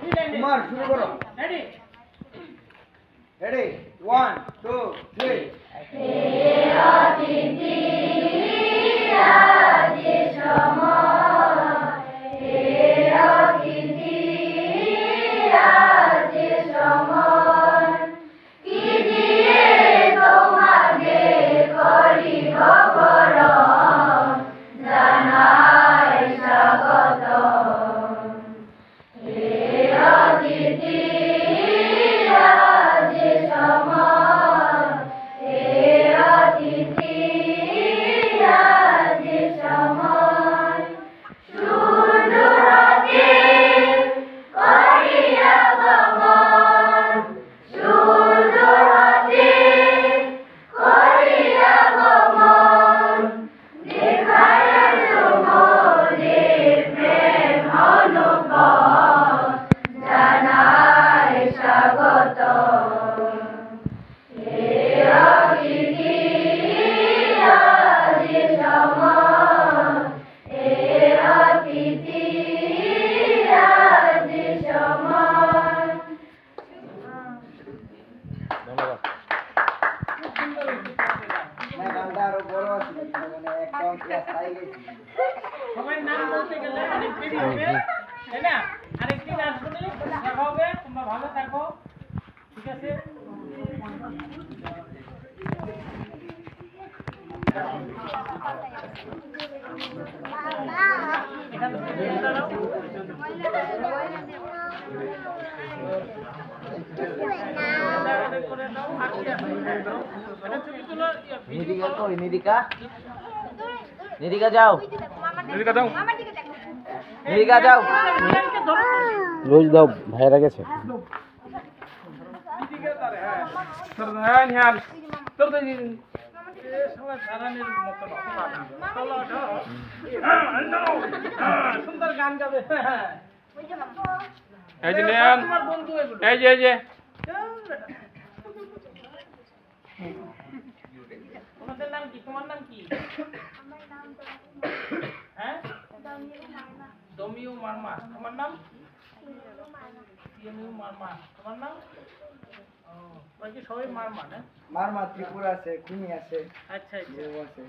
কুমার শুরু করো। Ready ready 1 2 3 হে অতিথি আজ সময় হে অতিথি আজ সময় কি দিয়ে তোমাকে করিব বরণ জানাই স্বাগত হে অতিথি আজ সময় হে অতিথি আজ সময় সুন্দরকে করিয়া গমন সুন্দরকে করিয়া গমন দেখায় সমরে প্রেম অনুপম জানাই স্বাগত হে অতিথি আজ সময় হে অতিথি আজ সময়। ধন্যবাদ। সবাই নাম বলতে গেলে অনেক দেরি হবে তাই না আরেকটি গান শুনি দেখা হবে তোমরা ভালো থাকো ঠিক আছে নিদিকা যাও নিদিকা যাও রোজ দাও ভাইরা গেছে সুন্দর গান গাবে এই যে নেন এই যে তোমাদের নাম কি তোমার নাম কি হ্যাঁ দমিউ মারমা তোমার নাম দমিউ মারমা তোমার নাম ও বাকি সবাই মারমা না মারমা ত্রিপুরা আছে খুনি আছে আচ্ছা আচ্ছা আছে